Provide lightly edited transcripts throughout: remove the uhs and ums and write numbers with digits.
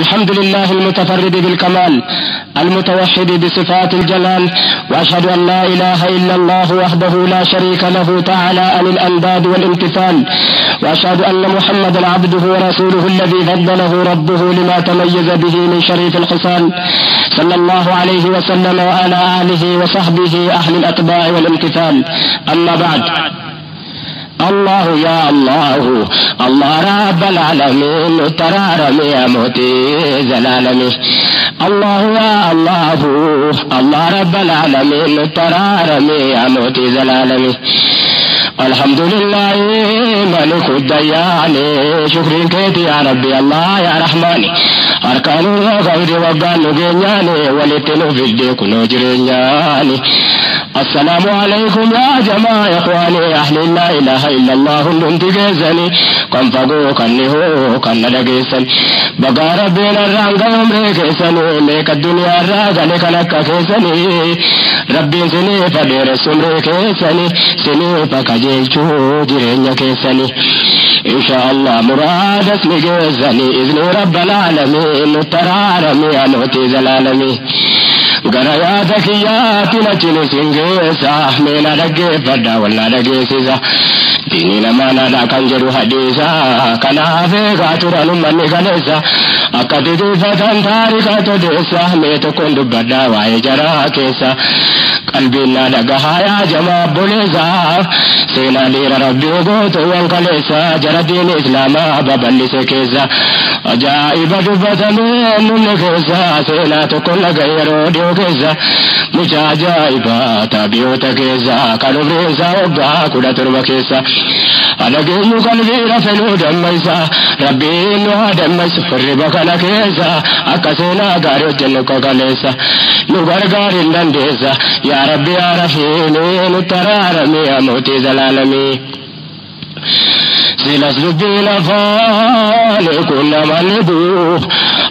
الحمد لله المتفرد بالكمال المتوحد بصفات الجلال، وأشهد أن لا إله إلا الله وحده لا شريك له تعالى عن الأنداد والامتثال، وأشهد أن محمدا عبده ورسوله الذي فضله ربه لما تميز به من شريف الخصال، صلى الله عليه وسلم وعلى آله وصحبه أهل الأتباع والامتثال. أما بعد، الله يا الله الله رب العالمين ترارم يا موتي زلالمي، الله يا الله الله رب العالمين ترارم يا موتي زلالمي. الحمد لله ملك الديان، شكر كيتي يا ربي الله يا رحمن، أركان غير وقال نجيني ولتنو في الديك نجريني. السلام عليكم يا جماعة إخواني أهل لا إله إلا الله الانتقازني، كم فقو كنهو كن لقيسن بقى ربنا الرانق يوم كيسني، ليك الدنيا الراق لك لك كيسني، ربي سني فدير السمر كيسني، سني فكجيشو جرين كيسني، إن شاء الله مراد اسمي كيسني، إذن رب العالمين ترارمي أنوتي زلالمي. غرايا ذكيات نجل سنجيسا مينا لقي فدا ولا لقي سيسا ديني لما نادا كنجر حديثا كنا في غاتر نمني غليسا أكتدي فتن تاريخة ديسا ميتو كن دبدا وعيجرا كيسا قلبنا لقها يا جماعة بوليسا سينا لير ربي وقوتو وانقليسا جرى دين إسلاما ببلس كيسا أجائب دبتا من كيسا سينا تكون غيرو ديو كيسا مجا أجائبا تابيوتا كيسا كالوبريسا وقا كودا تربا كيسا ألقينو قلبي رفنو دميسا ربي إنو دميس فربا كنا كيسا أكسينا غاريو جنكو كاليسا نغرغار اندنديسا يا ربي يا رحيمي نترارمي يا موتي زلالمي. سيلاس لبينا فالي كنا منبو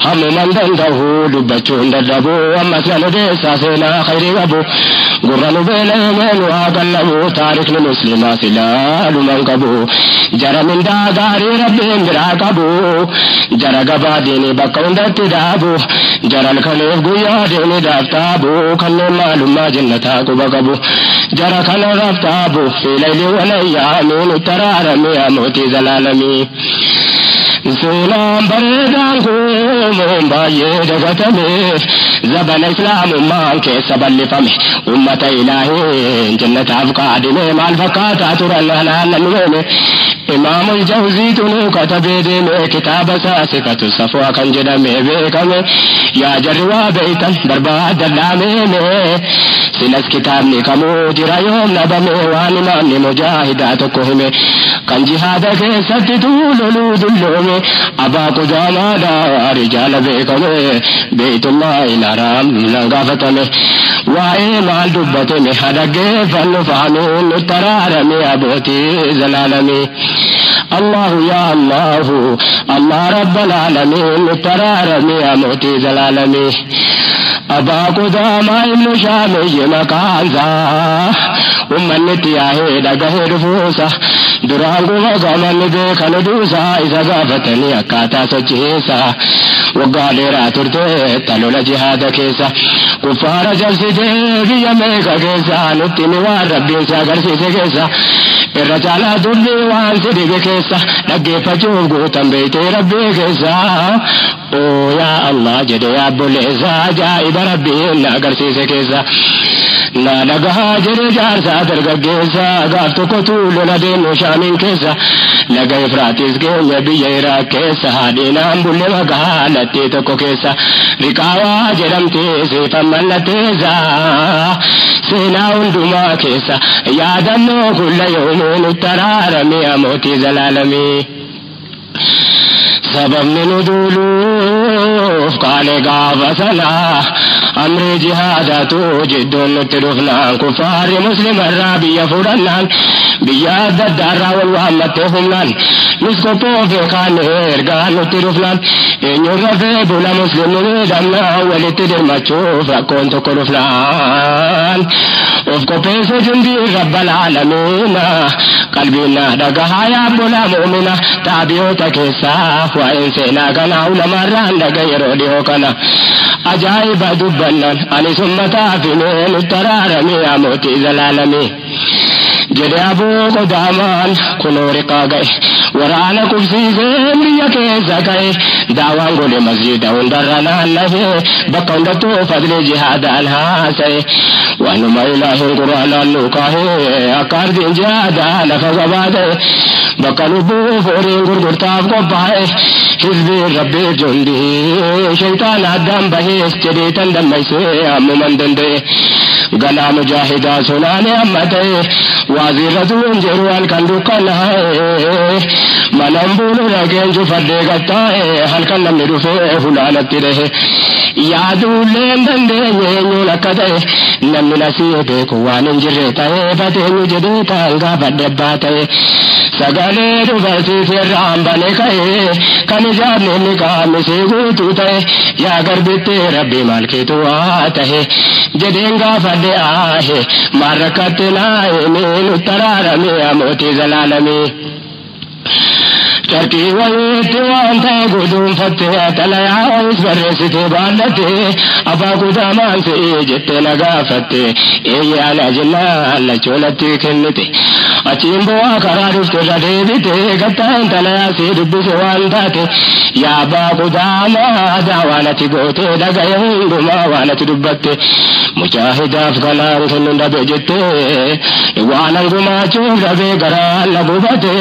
هم من دنده دبچون ددبو ومسلم ديسا سينا خيري غبو قرنو بين يمين وقلبو تاريخ المسلمة سلال منقبو جرى من داغاري ربي براقبو جرى قبا ديني بقون دتدابو جرى الخليف قويا ديني دفتابو كل معلومة جنتاكو بقبو جرى كل رفتابو في ليل وليامين ترارمي يا موتي زلالمي. سلام بردانكو مبايد دغتمي زبن اسلام مان كيس بلفمي أمة إلهي جنة أفقادني مع الفقات ترى نمي. إمام الجوزي تنو كتب ديني كتاب صفة الصفوة كان جدمي بيكمي يا جروا بيتا برباد دلامي سلس كتاب نكمو جرى يوم نبمي وانماني مجاهدات كهمي كان جهادك ستتولو دلومي أبا قداما دا رجال بيكمي بيت الله الحرام لنغافتمي وائي مال دبتمي حدق فنفعمي نترارمي أبوتي زلالمي. الله يا الله الله رب العالمين ترارمي يا موتي زلالمي. أبا قداما إبن شامي مكانزا ومن تياهي دقه رفوسا درانقو وقامن بيخن دوسا إذا غافتني أكاتا سجيسا وقالي راترتي تلول جهاد كيسا كفار جلسي في يميكا كيسا نتني والربين ساقرسي كيسا الرجال دلي وانسدي بكيسا لقي فجوب قوتن بيتي ربي كيسا او يا الله جدي يا بوليسا جائب ربي ناقرسي كيسا لا لقها جري جارسا درقا قافتو كتول لدين شامين كيسا لقا إفراتيس كينيا بييرا كيسا هادينا مبولي وقها لتيتكو كيسا ركاوا جرمتي سيفا ملتيزا سينا وندما كيسا يا دنو كل يوم ترارمي يا موتي زلالمي. سبب من دولوف قال قاف سلا أمر جهاداتو جدون نترفنا كفار مسلم الرابي يفرنان بياد الدارا والوامتهم لان نسكتو في خان إرقان نترفنا إن يرفي بلا مسلم دمنا ولتدر ما تشوف كنت كرفلان of kopheesse jundii rabbal aalamiina qalbiina dhagahaa yaa bola mu'mina taabiyoota keessaa waa'een seenaa kanaa ulamarraan dhaga yeroo dhiyoo kana ajaa'iba dubbannan ani summataa fi nutti taraaramee mootii zalaalamee jedhe aboo qodaamaan kunoo riqaa ga'e waraana kubsiisee biyya keessa ka'e daawaan godhe masjida hundarra naanna'ee bakka hundattuu fadlee jihaadaan haasa'e waanuma ilaahiin quraanaan nu kaa'ee akka ardiin jihaadaa lafa gabaa ta'e bakka lubbuu fooriin gurgurtaaf qophaa'e hizbiin rabbii jundii shaytaan addaan bahees jedhee tan dammaysee ammuman danda'e galaa mujaahidaa sunaanii amma ta'e waazirratuun jedhu halkan dukkanaa'e manan buunu dhageen cufadhee gattaa'e halkan namni dhufee fuulaanatti dhahe yaaduulleen dandeenye eenyuun akka ta'e namni nasii beeku waan hin jirre ta'e fateenyu jedhee taan gaafadhe abbaa ta'e sagalee dubartiitirraan bane ka'e kan ijaarni inni qaamisee guutuu ta'e yaa garbittee rabbii maal keetu waa ta'e jedheen gaafadhe aahe maal rakkatte naa'ee nutti taraaramee mootii zalaalamee Charkii wayiitti waan ta'e guduunfattee xalayaa wayis barreessitee baallattee abbaa kutaamaan ta'ee jettee na gaafatte eeyyaana jennaan lachoolatti kennite achiin bu'aa karaa dhuftirra deebite gattaan xalayaa si dubbise waan taate yaa abbaa kutaamaa daawaan ati gootee dhagaye hundumaa waan ati dubbatte mujaahidaaf kanaan kennuun dhabe jettee waan angumaachuuf dhabee garaan na gubate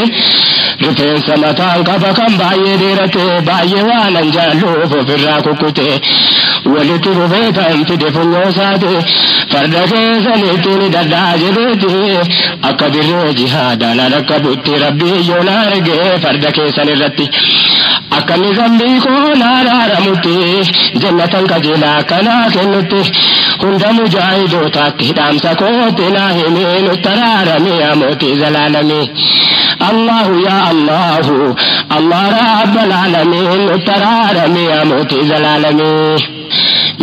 rifeensa mataan qaba kan baay'ee dheerate baay'ee waan an jaalluuf ofirraa kukkute walitti rufee kan fide funyoosaate farda keessanitti ni dadhaa jedheeti akka dirree jihaadaan akka butti rabbii yoon arge farda keessan irratti akka ni zambii koo naaraaramutti jannatan qajeelaa kanaa kennutti hunda mujaahidootaatti hidhaamsa kootti naa himee nutti taraaramee mootii zalaalamee الله يا الله الله رب العالمين ترارمي يا موتي العالمين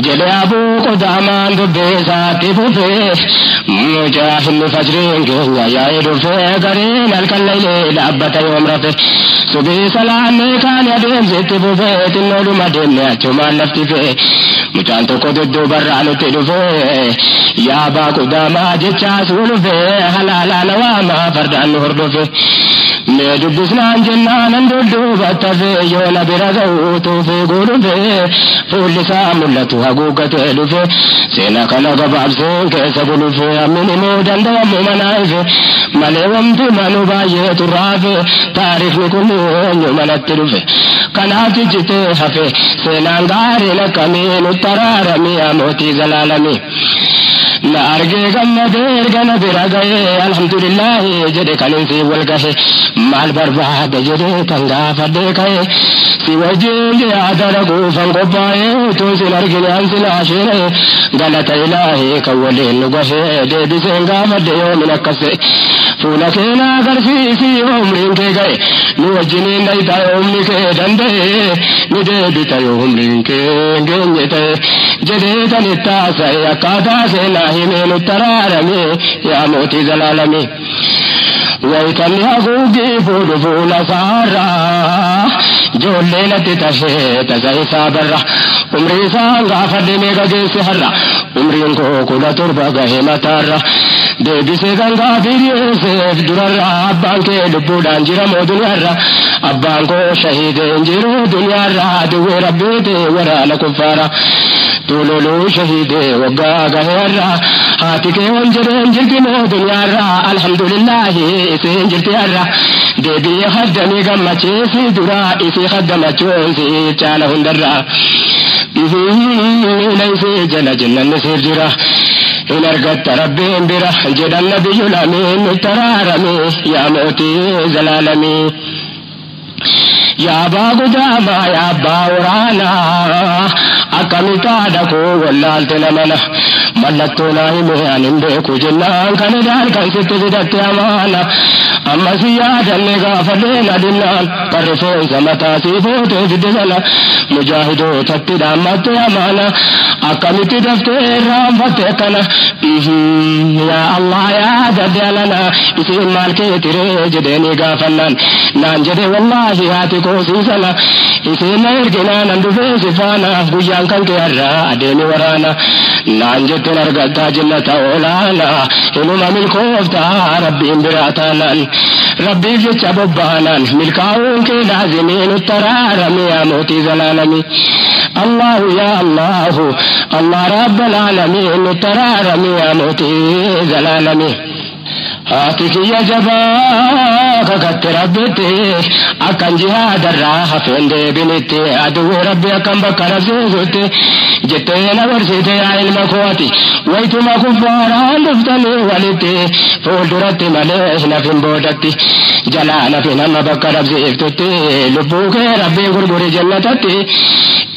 جدي أبو قدامان دبيساتي بوفي مجاهد فجرين كينيا يا يدوفي قرين الكليل لأبت يوم رفي سبي سلامي كان يدين زيت بوفي تنولو مدين يأتوما لفتي في مجان تقو ددو برانو تدوفي يا با قداما جيتشا سولوفي حلالا نواما فردان هردوفي Meedubisnaan jennaan dudduubatti hafee yoo na bira ga'uutuu fiiguu dhufe fuulli isaa mul'atu haguuggatee dhufe seena kana gabaabseen keessa gulufe hammin himuu danda'amu manaa ife malee wanti manu baay'ee turraafe taarifni kun eenyu manatti dhufe kanaaf jijjitee hafe seenaan gaariin akkamii nutti taraaramee mootii zalaalamee. Na argee gammadee ergana bira ga'ee alhamdulillahi jedhe kaninsi wal gahe maal barbaada jedhee kan gaafadhee ka'e si wajjin yaada dhaguufan qophaa'ee utuu sin argine ansin asheere galata ilaahii kan waliin nu gahee deebiseen gaafadhe yoomin akkas ta'e fuula keenya agarsiisi umriin kee ga'e nu wajjiniin dhayita yoomni kee danda'e ni deebita yoo umriin kee geenye ta'e jedhee kan itti haasa'e akkaataa seenaa himee nutti taraaramee yaa mootii zalaalamee. Wayitani haguugi fuudhu fuula isaarraa ijoollee natti tashee tasa isaa barra umrii isaan gaafadhe meeqa geesse har'a umriin koo 17 gahee mataarra deebisee kan gaafii dhiyeesseef durarra abbaan kee lubbuudhaan jira moo duniyaarra abbaan koo shahiideen jiru duniyaarra duwwee rabbiite waraana kuffaara tuloluu shahiidee waggaa gaheerra haati kee wan jedheen jirti moo duniyaarra alhamdulillahi isiin jirti har'a deebii haddanii gammachiisi dura isii haddamachuunsi caala hundarra miila isii jala jannanni siif jira in argatta rabbiin bira jedhan nabiyyul amiin nutti taraaramee yaa mootii zalaalamee. Yaa abbaa gudaamaa yaa abbaa waraanaa akkamittaadha koo wallaalte namana mallattoo naa himee ani hin beeku jennaan kan idaan kan sitti fidatte amaana ammas yaadanne gaafadhee na dinnaan kan rifeensa mataa sii footee fidde sana mujaahidootatti dhaammatte amaana akkamitti daftee irraanfatte akkana يا الله يا دجالنا اسم مالك تريج ديني غافلان نانجد والله هاتكو سيسنا اسم يرجنا نندفي سفانا بيان كنت يرى ديني ورانا نانجد نرغتا جنة اولانا إنما ملكوفتا ربي براتانا ربي جتش ببانا ملكاون كي لازمين الترارم يا موتي زلالمي الله يا الله الله رب العالمين الترارم يا موتي زلالمي هاتك يا جباك كتربتي أكن جهاد الراح فندي بنتي أدو ربي أكن بكر زوزتي جتين ورسيتي علم قوتي ويتما كفارا لفتني ولتي فولدرتي مليش نفين بودتي جلانا في نما بكر زيفتتي لبوك ربي غرغري جنتتي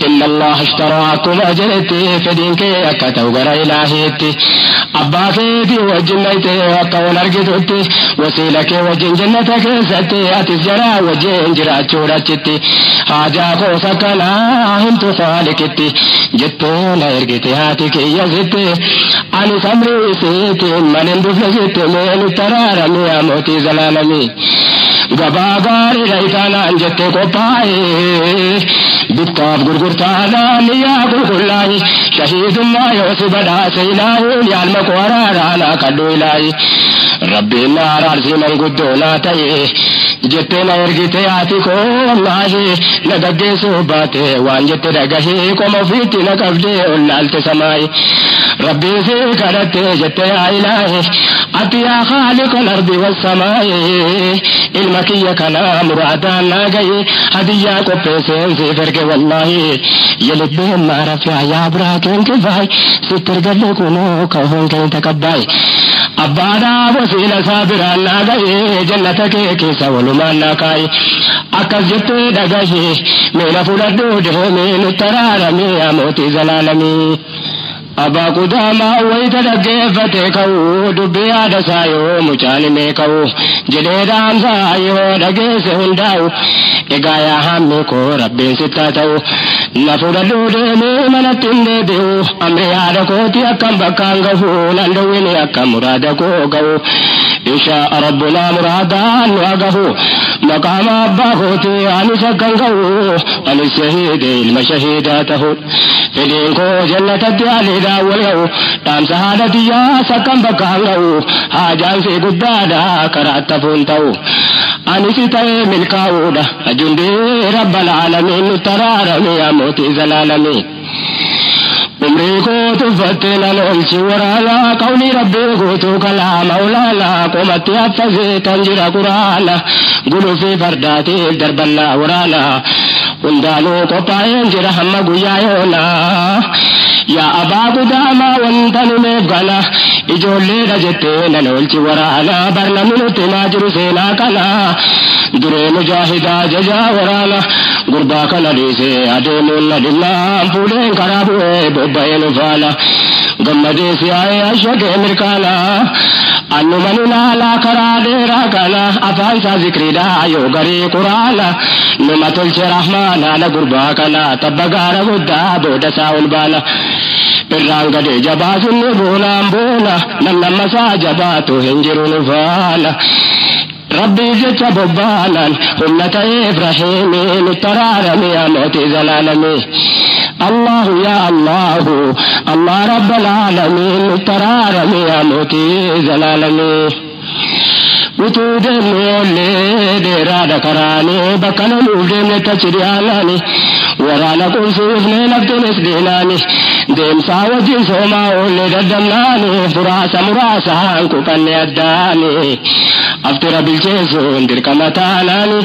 إن الله اشتراكم أجرتي فدينك أكتو غر إلهيتي أباك في وجنتي أكون أرجتتي وسيلك وجن جنتك ستي أتسجرا وجن جرا چورتتي حاجاك سكنا هنت خالكتي جتنا إرجتي هاتك يزتي أنا سمري سيتي من اندفزتي من ترارم يا موتي زلالمي غباغاري ريتانا انجتي قطاي بكتاب غرغرتانا ليا غرغلاي شهيد ما يوسف دا سيلاي يالمك ورارانا كدو إلاي ربي النار عرسي من قدونا تاي جتنا ارغتي آتيكو الله ندقي صوباتي وان جت رغهي كما فيتي نكفدي ونالت سماي ربي سيكرت جت يا إلهي أتي يا خالق الأرض والسماء المكية كنا مرادانا جاي هدية كوبيسين سيفرك والله يلبين ما رفع يا براكين كفاي ستر قلقونو كوهن كين تكباي أبادا وسيلة صابرانا جاي جنتك كيسا ولمانا كاي أكس جت دقاشي من فلدو دهمين الترارمي يا موتي زلالمي أبا قداما ويتدقفتي كو دبي هذا سايو مجاني ميكو جديدان سايو دقيس هنداو إقايا هميكو ربين ستاتو نفردو ديني منتين ديو أمري هذا كوتي أكام بكان غفو نندويني أكام مرادكو غو إن شاء ربنا مرادان وغفو مقام أبا كوتي أني سكن غو أني الشهيد المشهيداته فدينكو جنة الديالي واليو تام سهادتي يا سكن بكاو حاجان في قدادا كرات فونتو أني ستاي ملكاودا أجندي رب العالمين ترارم يا موتي زلالمي عمريكو تفتنا نولشي ورانا قولي ربي قوتو كلام مولانا قومتي أفزي تنجر قرانا قلو في فرداتي درب الله ورانا وندانو قطعين جرهم قيايونا يا أبا قداما وانتن مفغنا إجولي رجتين نولشي ورانا برنمين تماجر سينا كنا دري مجاهدا ججا ورانا غربا كنا ديسي أديمون ندنا فولين كرابوه ببين فالا غمدي سياي أشوك مركانا أنو مننا لا كرا ديرا كنا أفايسا ذكري دا يوغري قرانا نمتل رحمانا لغربا كنا تبغارا بدا بودا ساول بانا Irranga de jabasun bola bola nanna sa jabatu hinjirun fala Rabbi jecha bobalan ummata Ibrahim tararami ya moti zalalami Allah ya Allah Allah rabbal alamin tararami ya moti zalalami Utude mole de rada karani bakana mule ne tachrialani warana kunsufne naftunis dinani dem sawaji soma ole dadamnani furasa murasa anku kanne addani aftira bilcheso ndir kamatanani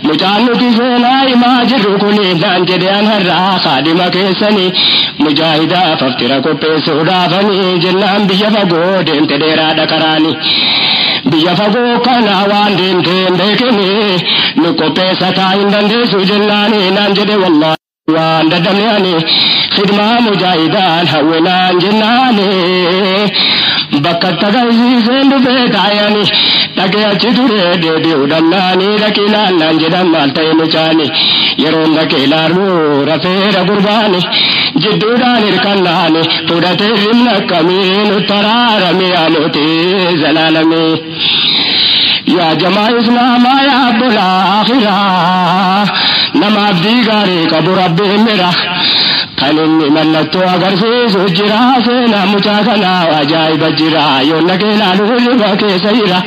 mujannuti sena imajiru kuni danjede anharra khadima kesani mujahida faftira ko peso dafani jannam biya fago dem tedera dakarani biya fago kana wandin tembekini nuko pesa ta indande sujannani nanjede wallahi wanda damyani khidma mujahidan hawinan jannani bakata gazi sendu betayani tage achiture de udannani rakila nanjeda maltay muchani yeronda kelaru rafera gurbani جدودان الكناني فودت الرمنا كمين الترارمي أموتي زلالمي يا جماعة إسلام يا عبد الآخرة نما عبدي غاري كبر ربي مرة كان إني ملتو أغرسيس وجرا سينا مجاكنا وجايب الجرا يونك لالو لباكي سيرا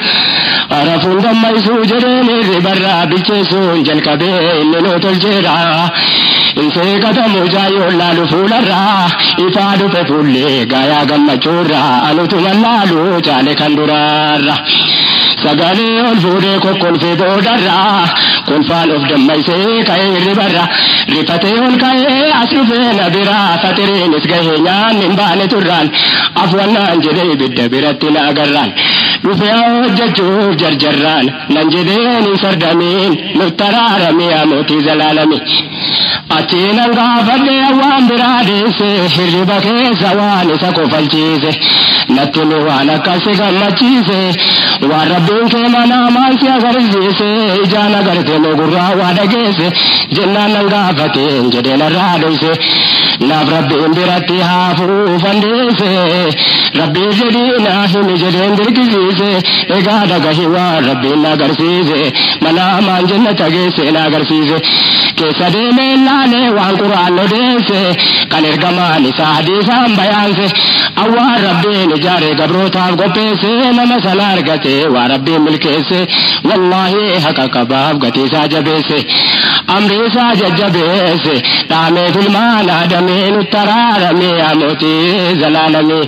عرفون دم يسوجرين الربرا بيشيسون جلكبي إننو تلجرا إنسي قدم جايو لالو فولرا إفادو بفولي غايا غم چورا أنو تمنالو جالي كندرارا سغالي الفوري كوكول في بودرا كن فالوف دميسي كاي ربرا رفتيون كاي أسرفين برا فترين اسغهنيان نمبان تران أفوانا انجدي بالدبرتنا أغران رفيا ججوف جرجران ننجدين سردمين نفترارمي أموتي زلالمي أتينا غافل أوان براديسي حربا كيسا وانسا كفلچيسي نتني وانا كاسي غمچيسي وربين كمانا مانسي أغرزيسي إجانا غرتي نغرا وادگيسي جنانا غافتين جدين الراديسي ناف ربين براتي هافو فنديسي ربي جدينا هم جدين دركزيسي إغادا غهيوا ربين نغرسيسي منا مان جنة غيسي نغرسيسي كيسا دي ميلاني وان قرآن نديسي كان ارغماني ساديسان بيانسي أوان ربين جاري قبروتاف قبيسي نما سنارغتي وربي ملكيسي والله حقا كباب غتي ساجبيسي أمري ساجبيسي دامي في المانا دمين الترارمي أموتي زلالمي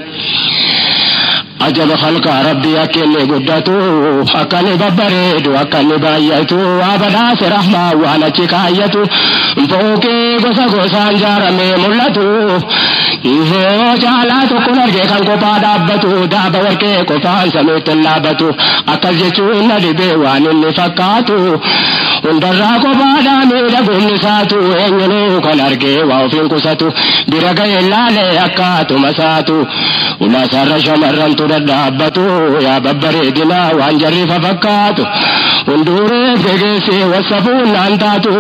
أجب خلق ربي أكني قدتو أكني ببريد أكني بايتو أبداس رحمة وانا چكايتو فوقي غسا غسان جارمي ملتو إذا جالاتو كنرجي خلقو پادابتو دابا وركي كفان سميت اللابتو أكل جيشو ندي بيوان اللي فكاتو اندراكو پادامي دقو نساتو إنجنو كنرجي ووفين كساتو برقى اللالي أكاتو مساتو وما سر شمرن تدابتو يا ببريدنا وانجري ففكاتو اندوري فيغيسي وصفون انتاتو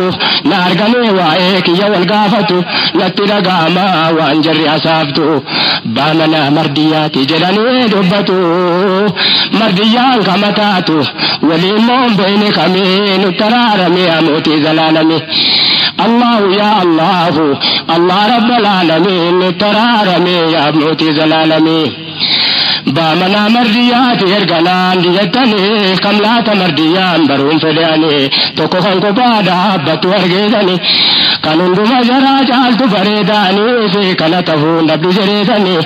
نارغني وايك يا والغافتو نترغاما وانجري أسافتو بامنا مردياتي جلاني دبتو مرديان كمتاتو وليمون بين كمين ترارمي أموتي زلالمي الله يا الله الله رب العالمين ترارمي يا أموتي زلالمي بامنا مرديات يرغنان ديتني كملات مرديان برون فداني توكو خنكو بادا بطو ارغيداني كانون دوما جرا جالتو فريداني في كنتفو نبدو جريداني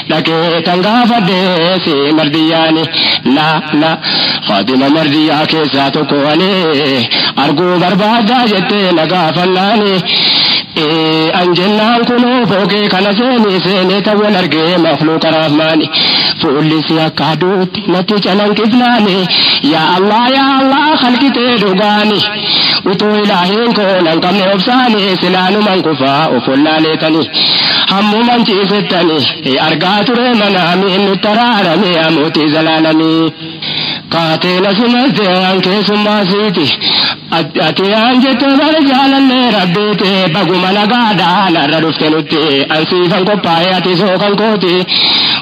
لكي تنغا فديسي مردياني لا خادم مرديا كيسا توكواني ارغو بربادا جتي نغا فناني أنجلنا كنو فوقي كان سيني تول أرقي مخلوق رحماني فولي سيكادوت نتيجة ننكفناني يا الله خلقي تدوغاني وتو إلهين كون أنكم نفساني سلانو من كفا وفلا ليتني همو من جيستني أرقات رمنا من ترارمي أموتي زلالمي قاتل سمزدي أنك سماسيتي أتي أنجت برجالني ربيتي بقوم نقادا نردفتنتي أنسيفا قباياتي سوكا كوتي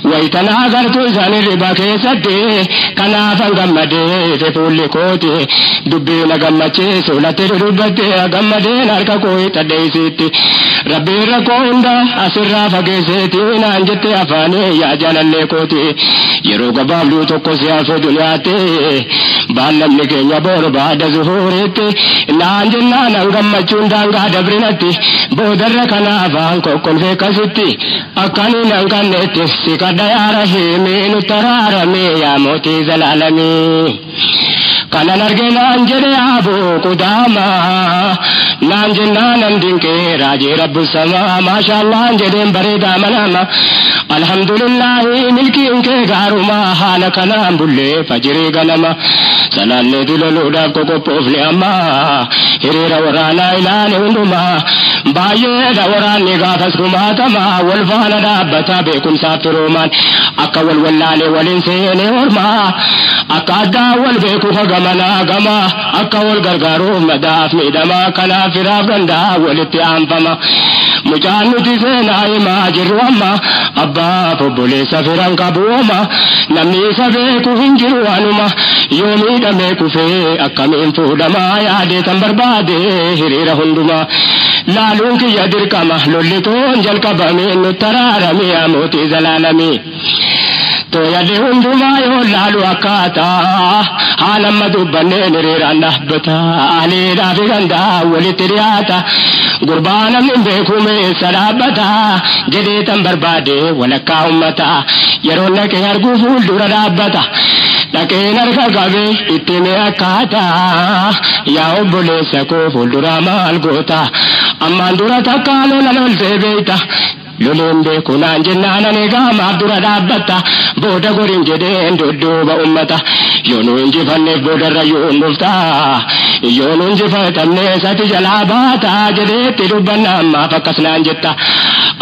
ويتنا غرتو زاني ربا كيستي كنافا غمدي تفولي كوتي دبينا غمتي سولتي ربتي غمدي ناركا كوي تديسيتي ربي ركوندا أسرا فقيسيتي نانجتي أفاني يا جانني كوتي يرو قبابلو توكو سياسو دنياتي بالنمني كينيا بور بعد ظهوريتي نانجنا نغمچون دانغا دبرينتي بودر كنافا كوكول فيكاسيتي أكاني نانكانيتي سيكادا يا رحيمي نترارمي يا موتي زلالمي كان نرجنا أنجلي أبو قداما نانجنا نندينكي راجي رب السماء ما شاء الله أنجلين بريدا مناما الحمد لله ملكي انكي غاروما حالك نام بلي فجري غنما سنان ندلو دا كوكو بوفلي أما هريرا ورانا إلاني وندما بايه دا وراني غافس كماتما والفانا دابتا بيكم سابترومان أكا والولاني والإنسيني ورما أكا دا والبيكو غمنا غما أكا والغرغارو مداف ميدما كنا فراف غندا والاتعام فما mucaan nuti seenaa himaa jirru amma abbaaf obboleessa firan qabuuma namni isa beeku hin jiru anuma yoo miidhamee kufee akkamiin fuudhamaa yaadee tan barbaade hiriira hundumaa laaluun kiyya dirqama lollitoon jalqabamee nutti araarame yaa mootii zalaalamii. Toyade hundumaa yoo laalu akkaataa haalamma dubbanneen hiriiraan dhaabbata aleedhaa fi gandaa walitti dhiyaata gurbaa namni beekume sadhaabbata jedhee tan barbaade walakkaa ummata yeroo naqee arguu fuuldura dhaabbata dhaqeen harka qabee itti mee akkaataa yaa obboleessa koo fuuldura maal goota ammaan dura takkaa lola loltee beeyta loleen beeku naan jennaan ani gaamaaf dura dhaabbata booda gorin jedheen dudduuba ummata yoo nu injifanneef boodarra yoon dhufta yoo nu injifatamne sati jalaa baata jedheetti dubbanna ammaaf akkas naan jetta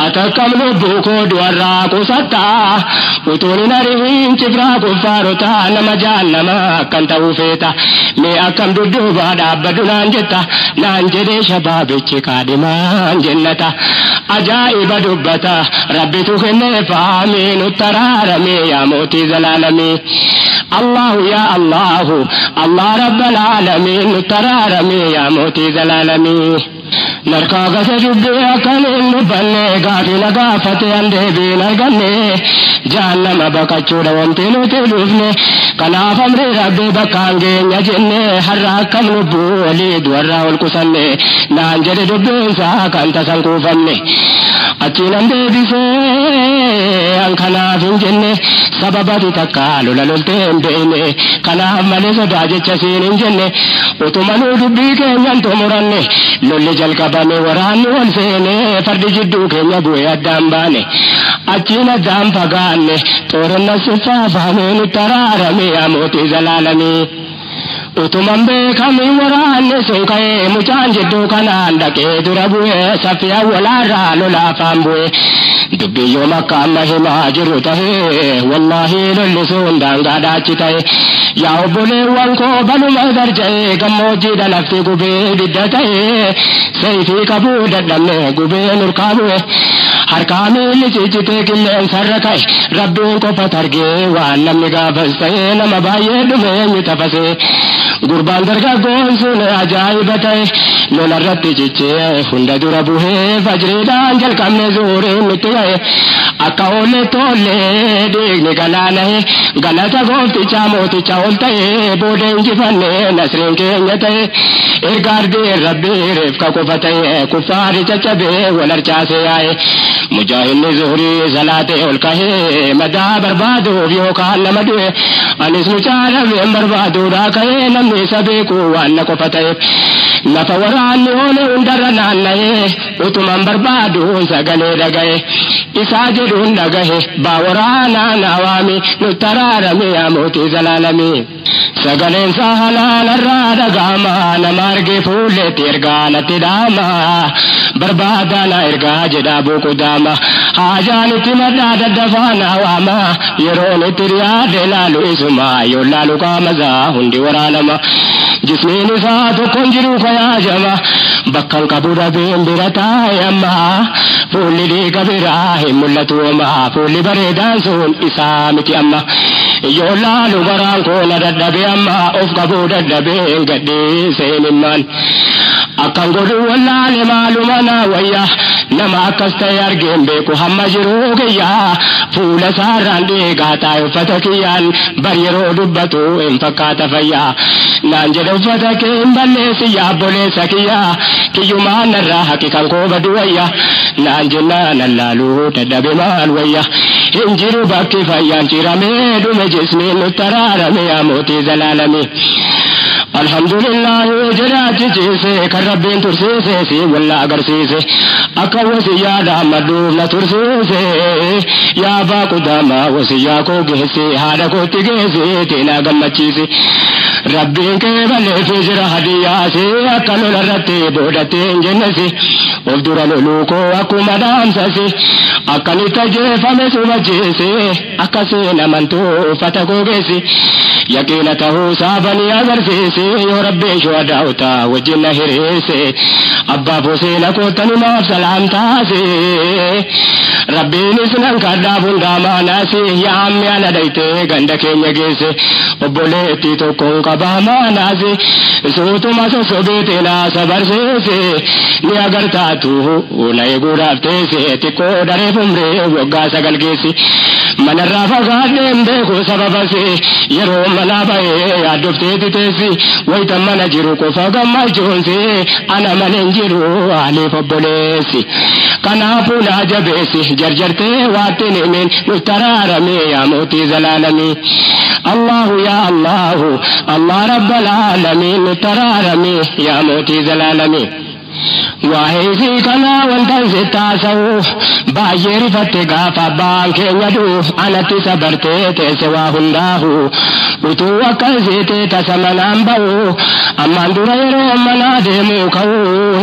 atakkam lubbuu koo du'arraa qusatta utuun hin ariin cifraa kuffaarota nama jaannama akkan ta'uu feeta mee akkam dudduuba dhaabbadhu naan jetta naan jedhee shabaabichi kaadhimaan jennata ajaa'iba dubbata rabbitu kenneefaamee nutti araarame yaa mootii zalaalamii Allahu yaa Allahu Allah rabbal aalamiin nutti araarame yaa mootii zalaalamii narkaa gasa dubbii akkan hin dubbanne gaafii na gaafate an deebiin arganne jahannama baqachuudha wanti nuti dhufne kanaaf amri rabbii bakkaan geenya jenne har'a akkam lubbuu walii du'arraa ol qusanne naan jedhe dubbiinsaa kan tasan kuufamne achiin an deebisee an kanaaf hin jenne sababati takka lola loltee hin beekne kanaaf malee sodaa jecha siin hin jenne utuma nuu dubbii keenyan xumuranne lolli jalqabame waraanni wal seene fardi jidduu keenya bu'ee addaan baane achiin addaan fagaanne xoorinna siffaafaamee nutti araarame yaa mootii zalaalamii utuman beekamii waraanni sun ka'ee mucaan jidduu kanaan dhaqee dura bu'ee saffii awwalaarraa lolaafaan bu'ee dubbii yoo makka amma himaa jiru tahee wallaahi lolli sun daangaadhaa achi ta'e yaa obboleewwan koo baluma darja'ee gammoojjiidha lafti gubee ibidda ta'ee sayfii qabuu dadhabne gubee nurkaa bu'e harkaa miilli ciccitee qilleensarra ka'e rabbiin qofa targee waan namni gaafas ta'ee nama baay'ee dhumeenyi tafasee gurbaan dargaggoon sun ajaa'iba ta'e lolarratti cichee hunda dura buhee fajriidhaan jalqabne zuuriin nutti ga'e akka oolle tollee dhiigni galaana'e galata gooftichaa mooticha ol ta'e booda injifannee nasriin keenya ta'e erga ardiin rabbii reefka qofa ta'e kuffaari caccabee wal harcaasee yaa'e mujaahidni zuhurii salaatee ol kahee madaa barbaaduuf yookaan nama du'e anis mucaa dhabeen barbaaduudhaa ka'ee namni isa beeku waan na qofa ta'e lafa waraanni oole hundarra naanna'ee utuman barbaaduun sagalee dhaga'e isaa jedhuun dhagahe baa waraanaa nawaami nutti araarame yaa mootii zalaalamii sagaleen isaa halaalarraa dhaga'ama nama arge fuulletti ergaa natti dhaama barbaadana ergaa jedhaa buukudaama haajaan itti madhaa daddafaa nawaama yeroon itti dhiyaate laalu isuma yoo laalu qaamasaa hundi waraanama jismiin isaa tokkon jiru kayaajama bakkan qabu dhabeen bira taa'e amma fuulli dhiiga biraa hin mul'atu amma fuulli bareedaan sun isaa miti amma yoo laalu garaan koo na dadhabe amma of qabuu dadhabeen gadhiiseen himmaan akkan godhu wallaale maaluma na wayya nama akkas ta'e argeen beeku hamma jiruu kiyyaa fuula isaarraan dhiigaa taa'e uffata kiyyaan bar yeroo dubbatu hin fakkaata fayyaa naan jedhe uffata kee hin balleessi yaa obboleessa kiyyaa kiyyumaan narraa haqiqan koo badu wayya naan jennaan allaaluu dadhabe maal wayya hin jiru bakki fayyaan ciramee dhume jismiin nutti araarame yaa mootii zalaalamii alhamdulillah jiraati ciise kan rabbiin tursiise si walla agarsiise akka wasiyyaa dhaammadhuuf na tursiise yaa abbaa qudamaa wasiyyaa koo geesse haadha kootti geesse teenaa gammachiise rabbiin kee balleeffee jira hadiyyaase akka lolarratti boodattee hin jennese of dura loluu koo akkuma dhaamsase akkanitti ajjeefame subacheese akka seen amantuu uffata koo geesse يقينته سابني أغرسيسي يا ربي شهداء وجن هريسي أبا فوسينا كوتني ما سلام تاسي ربي نسنان كردابون داما ناسي يا عمي أنا دايتي غندك نجيسي وبوليتي تكون كباما ناسي سوتو ما سوبيتنا سبرسيسي ni agartatu una eguraftesi tiko dare fumre wogga sagal gesi manarra fagadem beku sababasi yero manabaye adofteti tesi waita manajiru ko fagama jonse ana manenjiru ali fabolesi kana puna jabesi jarjarte watini min nutararami ya moti zalalami الله يا الله الله رب العالمين nutararami ya moti zalalami وهيزي كنا وانتنسي تاسو باجر فتقا فبانك يدو أنا تسبرتي تسواه الله وتوكل زيتي تسمنان بو أما اندريرو منا ديمو كو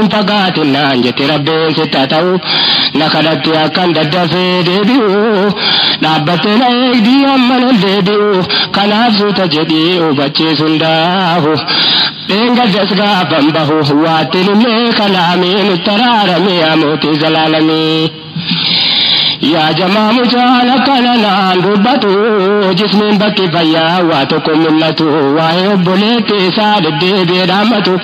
انفقات النانجة ربين ستاتو نخدت يكن ددفي ديبيو نابتنا يكدي أمن الديبيو كنافسو تجدي وبچي سنداه إنك جسغا بمبه واتلمي كلامي نترارمي يا موتي زلالمي يا جماعة مجالك لنا ربطو جسم بكي فيا واتكم ملتو وهيب ليكي ساد الديبي دامتو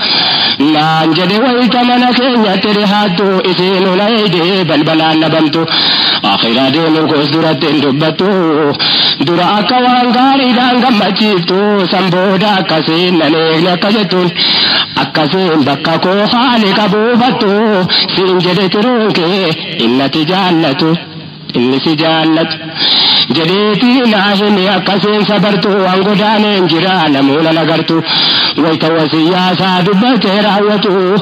نانجد ويتمنك يتريحاتو إسينو نايدي بلبلان نبمتو آخر دينو كوس درتين ربطو درا أكوان غاري دانغم مجيفتو سنبودا كسين ننيغ نكجتون أكسين بكاكو خالق بوفتو سنجد ترونكي إنتي جالتو إني سجالت جديتي ناهني أكسين صبرتو وانقداني انجران مولا نغرتو ويتوسي يا سادبت راوتو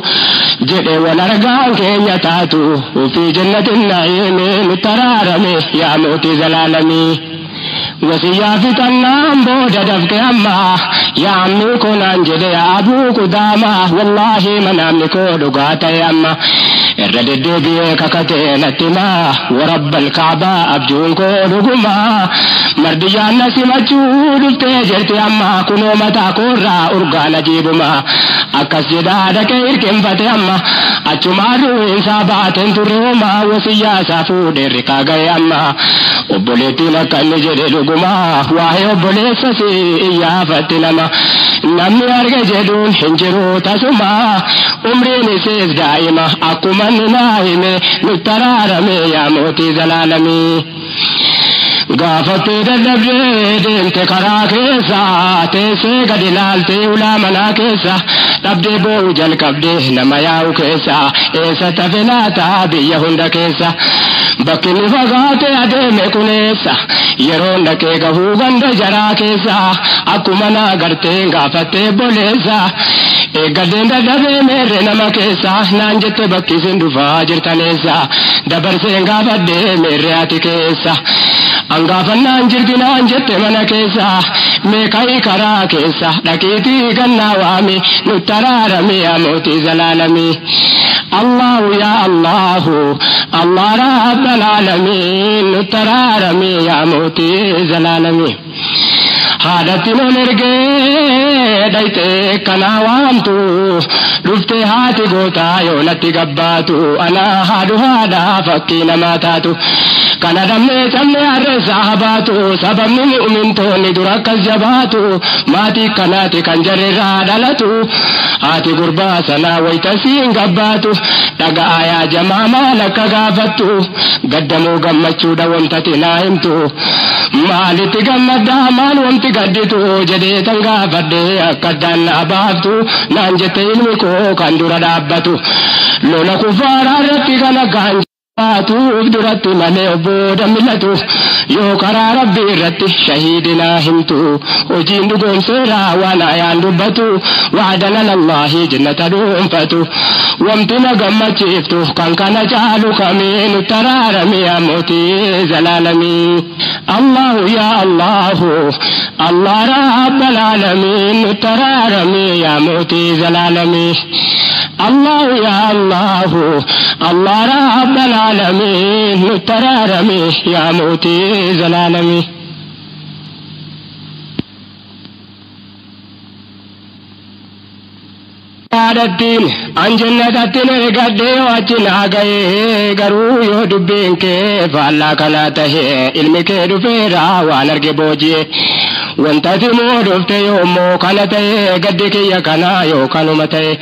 جدي ونرقان كين يتاتو وفي جنة النعيم مترارمي يا موتي زلالمي وسيا في تنام بود دفك أما يا عمي كون أنجد يا أبوك داما والله من أمنكو دقات يا أما الرد الدبي ككتين التما ورب الكعبة أبجون كودهما مرديان نسمجود تجرت أما كنو متى كورا أرغان جيبما أكس جدادك إركم فتما أجمارو إنسابات تروما وسيا سافو درقا غياما وبوليتي لكن جددهما وهي وبوليسسي إيا فتنما نمي أرغ جدون حنجرو تسما عمري نسيس دائما أكما نناهمي نترارمي يا موتي زلالمي غافتي دلبري ديمت كرا كيسا تيسي قد لالتي ولا منا كيسا نبدي بوجل كبدي نما ياو كيسا إيسا تفلاتا بيهند كيسا بكني فغاتي أديمي كنيسا يرون نكي غهو غند جرا كيسا أكمنا غرتي غافتي بوليسا إيقادين دبي ميري نما كيسا نانجت بكي سندفا جرتانيسا دبر سينغا فدي ميري آتي كيسا angafannaan jirtinaan jette mana keessa meeqayi karaa keessa dhaqiitii gannaa waame nuttaraarame yaa mootii zalaalame allahu yaa allahu allah rabbal aalamiin nuttaraarame yaa mootii zalaalame haadhatti non ergee dhayxee kanaa waamtu dhufte haati gootaa yoo natti gabbaatu anaa haadhu haadhaa fakkii namaa taatu kana dammee sabni harreessaa habaatu sababni mu'mintoonni dura akkas jabaatu maatii kanaati kan jarrirraa dhalatu haati gurbaa sanaa waytasiin gabbaatu dhaga'aa yaa jamaa maal akka gaafattu gaddamoo gammachuudha wamtati naa himtu maalitti gammaddaa maal wamti gadditu jedhee tan gaafadhee akka addaan na abaaftu naan jette ilmi koo kan dura dhaabbatu lola kuffaaraa irratti kana gaan tuuf duratti malee booda milatu yoo karaa rabbii irratti shahiidinaa himtu hojiin dhugoomseeraa waan ayaan dubbatu wa'adana lallahi jannata dhuunfatu wamti na gammachiiftu kan kana caalu kamii nuttaraarame yaa mootii zalaalami allahu yaa allahu allah rabbal aalamiin nuttaraarame yaa mootii zalaalami الله يا الله الله رب العالمين نترارمي يا موتي زلالمي Adattiin anjannatatti ergadhee wajjinaa ga'ee garuu yoo dubbiin kee faallaa kana tahee ilmi kee dhufeera waan arge booji'e wantati moo dhufte yoommoo kana ta'e gaddi kiyya kana yookanuma ta'e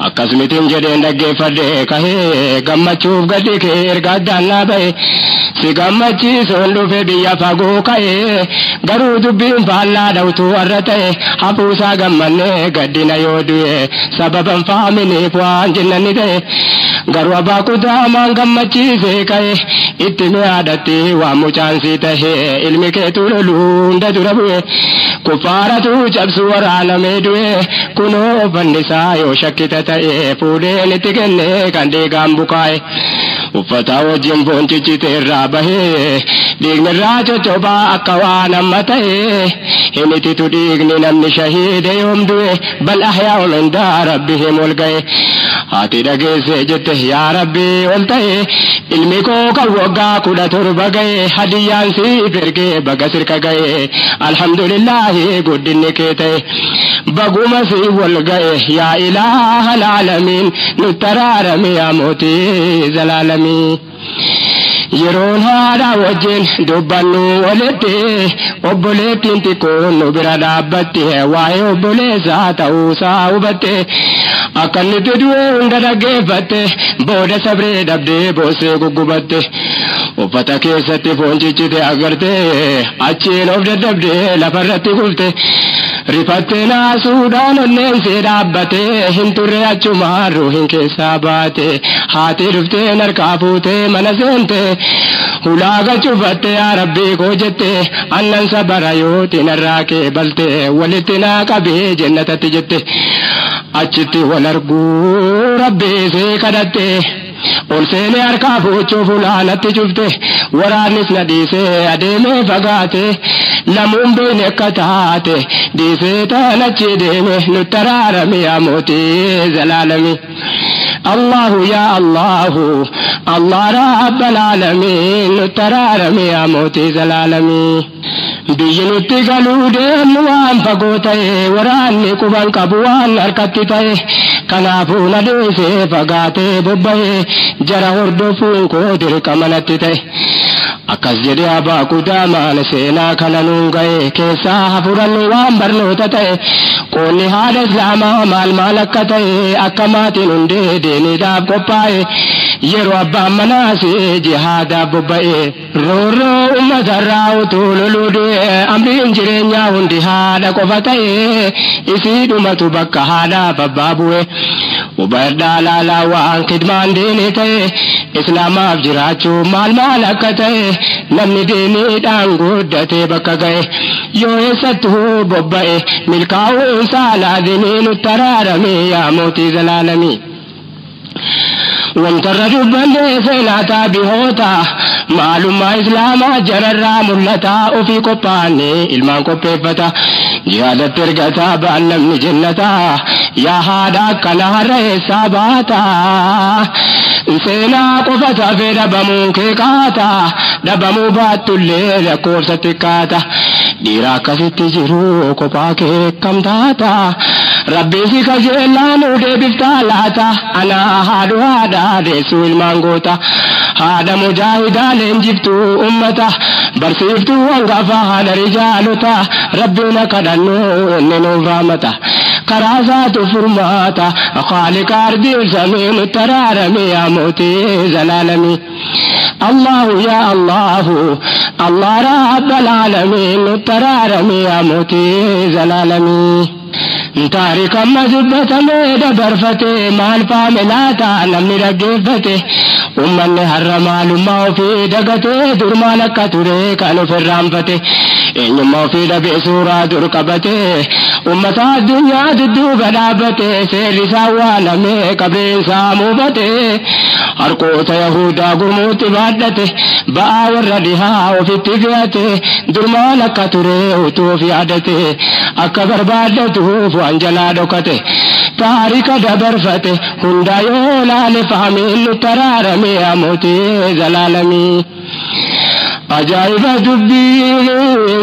akkasumitiin jedheen dhaggeeffadhee kahee gammachuuf gaddi kee erga addaan naa ba'e si gammachiisuun dhufe biyya fagoo ka'ee garuu dubbiin faallaa dhawtuu warra ta'e hafuusaa gammannee gaddina yoo du'e sababan faaminiif waan jennanni ta'e garuu abbaa kutaamaan gammachiisee ka'e itti mi'aadhatti waan mucaansii ta'e ilmi keetu loluu hunda dura bu'e kuffaaratu cabsu waraanamee du'e kunoo fannisaa yoo shakkita ta'e fuudheen itti kennee kan deegaan bukaa'e uffata wajjin foon ciccitee irraa bahee dhiigni irraa coccobaa akka waan amma ta'e himititu dhiigni namni shahiide yoom du'e bal ahyaa'un indaa rabbihim ol ga'e haati dhageesse jette yaa rabbii ol ta'e ilmi koo kan waggaa 17 ga'e hadiyyaan siif ergee baga sirka ga'e alhamdulillahi guddinni kee ta'e baguma si wal ga'e yaa ilaahal aalamiin nutti araarame yaa mootii zalaalamii yeroon haadha wajjin dubbannu walitti obboleettiin xiqqoon nu bira dhaabbatte waa'ee obboleessaa ta'uusaa hubatte akka inni du'e hunda dhaggeeffatte booda sabree dhabdee boossee guggubatte uffata keessatti foon ciccite agarte achiin of daddabdee lafarratti kufte rifattee naasuudhaan onneen see dhaabbate hin turre achumaan ruuhin keessaa baate haati dhuftee harkaa fuutee mana seente hulaaga cufatte yaa rabbii koo jette annan sabara yooti narraa kee balte walitti naa qabee jannatatti jette achitti wal arguu rabbii see kadhatte ol seenee harkaa fuuchuuf ulaanatti cufte waraannis na dhiisee adeemee fagaate lamuun beekne akka taate dhiisee taanachi deeme nutti araarame yaa mootii zalaalami Allahu yaa Allahu Allah rabbal aalamiin nutti araarame yaa mootii zalaalami biyyi nutti galuu deemnu waan fagoo ta'e waraanni quban qabu waan harkatti ta'e kanaafuu na dhiisee fagaatee bobba'e jara hordofuun koo dirqama natti ta'e akkas jedhee abbaa kutaamaan seenaa kana nuun ga'e keessaa hafurannu waan barnoota ta'e qoonni haadha islaamaa maal akka ta'e akka maatiin hundee deeniidhaaf qophaa'e yeroo abbaan manaas jihaadaaf bobba'e roorroo uummatarraa utuu loluu du'e amriin jireenyaa hundi haadha qofa ta'e isii dhumatu bakka haadhaaf abbaa bu'e ubardaa laalaa waan kidmaan diinii ta'e islaamaaf jiraachuu maal akka ta'e namni diiniidhaan guddatee bakka ga'e yoo eessattuu bobba'e milkaa'uun saalaadinii nutti araarame yaa mootii zalaalamii wantarra dubbanne seenaa taabihoota maalummaa islaamaa jararraa mul'ata ofii qophaanne ilmaan qopheeffata jihaadatti ergataa ba'an namni jannata yaa haadha akkana har'a eessaa baata seenaa qofa tafee dhabamuun kee kaata dhabamuu baattullee lakkoofsa xiqqaata dhiira akkasitti jiru kophaa kee kam taata rabbii si kajeellaan deebiftaa laata anaa haadhu haadha deessuu ilmaan goota haadha mujaahidaa leenjiftuu ummata barsiiftuu hangafa haadha rijaalota rabbiin kadhannu inni nuuf rahmata karaa isaatu furmaata خالق أرض الزمين ترارمي يا موتي زلالمي الله يا الله الله رب العالمين ترارمي يا موتي زلالمي تاريخ مزبة ميدا برفتي مال فاملاتا نمني رقفتي أمن هرمال ما في دقتي درمالك تري كانوا في الرامفتي إنما في دبي سورة دركبتي أمتا الدنيا ددو غلابتي سير سوانا مي قبرين ساموبتي أرقوت يهودا قرموت بادتي باور ردها وفي اتفياتي درمالك تري وتوفي عدتي أكبر بادته فانجلا دوكتي تاريك دبرفتي هندا يولا لفهمين ترارمي يا موتي زلالمي أجائب دبين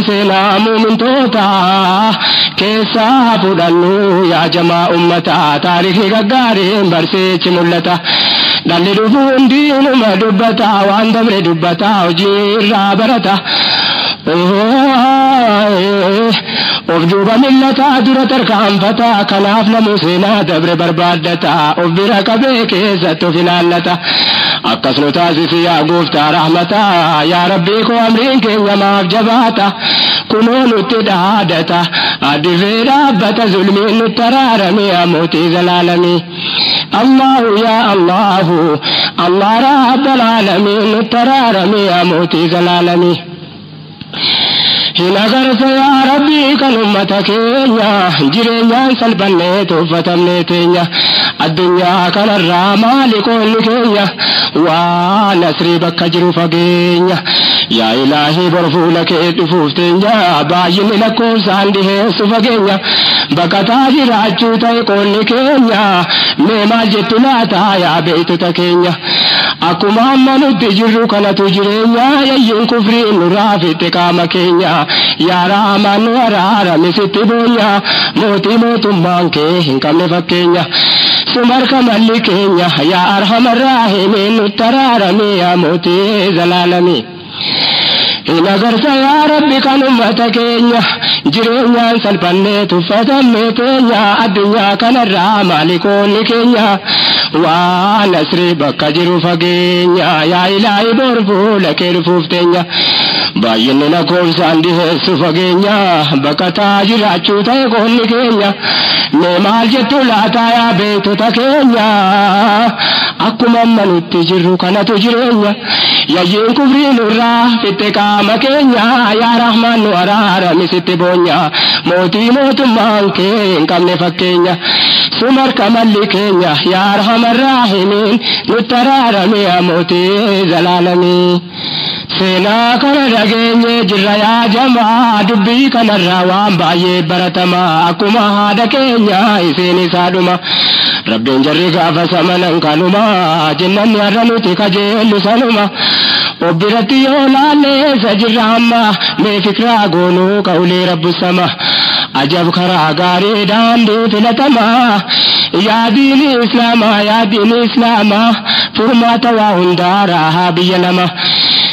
سلام من توتا كيسا فدنو يا جماعة أمتا تاريخ غارين برسيش ملتا دالي دفون دين ما دبتا وان دمر دبتا وجير برتا وفجوب ملتا درة تركام فتا كناف لمسينا دبر بربادتا وفبرك بيك ستو فلالتا أقصن تاسسي يا قفتا رحمتا يا ربي كو أمرين كي وما جباتا كنون اتدادتا أدفي رابة ظلمين الترارمي يا موتي زلالمي الله يا الله الله رب العالمين الترارمي يا موتي زلالمي هنا غرس يا ربي كلمتك يا جريان سلبني توفتمني تيا الدنيا كان الرامال كل يا ونسري بك جرو فقيا يا إلهي برفولك دفوفتيا باين لكم سانده سفقيا بكتاجي راجو تيقول كينيا مما جتلاتا يا بيت تكينيا أكو محمد تجرو كان تجرينيا يين كفرين رافت كام كينيا يا رامان ورارا ستبويا موتي موتو مانكي هنكم نفكينيا سمر كمالي كينيا يا أرحم الراحمين الترارمي يا موتي زلالمي هنا غرس يا ربي كان أمتك جرينيا سلبني تفتمي تينيا الدنيا كان الرامال كل كينيا ونسري بك جرو فقينيا يا إلهي برفو لك رفوفتينيا باين لكم سانده سفقينيا بك تاجر أجوتا يقول كينيا نمال جتو لاتا يا بيتو تكينيا أكو ممن اتجرو كان تجرينيا يا ين كفرين الراه فتكا مكينيا يا رحمن ورار مسيت بونيا موتي موت مانكين كم نفكينيا سمر كمال كينيا يا أرحم الراحمين نترارمي يا موتي زلالمي سينا كان رجيني جرا يا جماعة دبي كان الروان باي برتما أكما هذا كينيا سيني سادما ربين جريكا فسمنا كانوما جنن يرنوتي كجيل سنما وبرتي يولالي سجراما مي فكرا غونو قولي رب السما عجب خرا غاري داندي فلتما يا دين إسلاما يا دين إسلاما فرماتا وهندارا بينما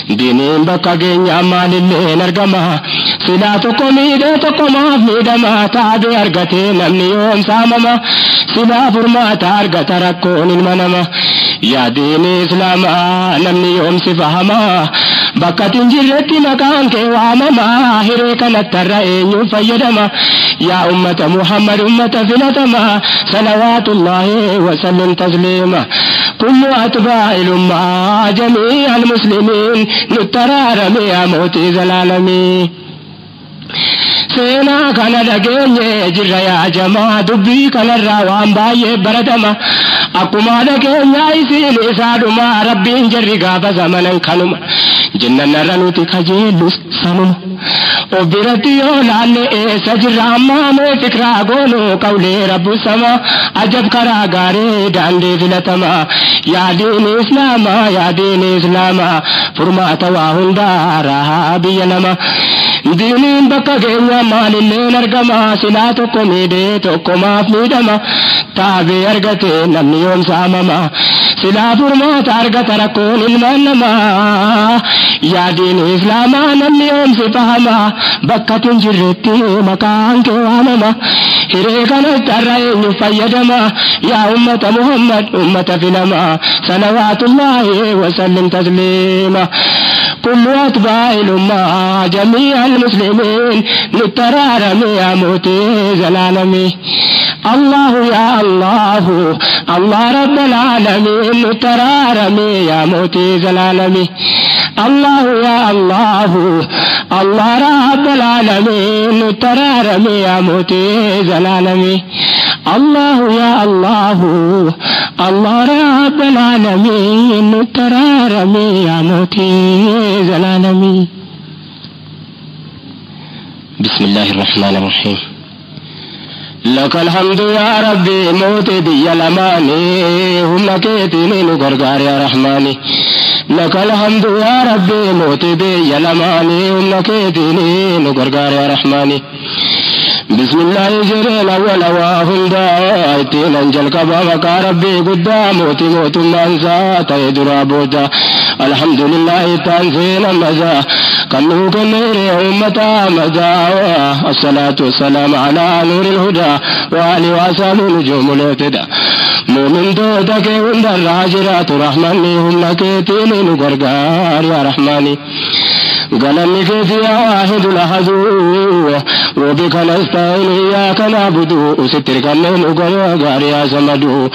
دينين بكا جينيا مالي نرجما سلاتو كوميدة تكوما ميدما تابي أرغتي نمني يوم سامما سلا فرماتا أرغتا ركون المنما يا دين إسلاما نمني يوم سفهما بكا تنجرتي مكان كوامما هريكا نترأين يفيدما يا أمة محمد أمة فلتما صلوات الله وسلم تسليما كل أتباع الأمة جميع المسلمين نترارمي يا موتي زلالمي سينا كان دقيني جرى يا جماعة دبي كان الروان باي بردما أكما دقيني يسيني سادما ربي جرى غابة زمنا كانما جنن رنوتي خجيل سنما وبرتي يولاني سجراما مي فكرا غونو قولي رب السما عجب كرا غاري داندي فلتما يا دين إسلاما يا دين إسلاما فرماتا وهندارا بينما دينين بكا جينيا مال اللي نرقما سلاتو كوميدي توكما فميدما تابي أرغتي نمني يوم سامما سلا فرمات أرغت ركون المنما يا دين إسلاما نمني يوم سفهما بكا تنجرتي مكان كوامما هريكا نترين فيدما يا أمة محمد أمة فلما صلوات الله وسلم تسليما كل أتباع الأمة جميع المسلمين نترارمي يا موتي زلالمي الله يا الله الله رب العالمين نترارمي يا موتي زلالمي الله يا الله الله رب العالمين نترارمي يا موتي زلالمي الله يا الله الله رب العالمين نترارمي يا موتي زلالمي بسم الله الرحمن الرحيم لك الحمد يا ربي موت بي لماني هم كيتيني نغرغار يا رحماني لك الحمد يا ربي موت بي لماني هم كيتيني نغرغار يا رحماني بسم الله جرين أول واهم دايتين أنجل كبا مكا ربي قدام موت منزا تيدرا بودا الحمد لله تنزيل المزا كنو كنير أمتا مزا الصلاة والسلام على نور الهدى وعلي واسال نجوم الاهتدى مؤمن توتك عند الراجرات رحمني هم كيتين نغرغار يا رحماني قلني كيتي يا واحد الأحد وبك نستعين إياك نعبد وسترك الليل غرغار يا صمد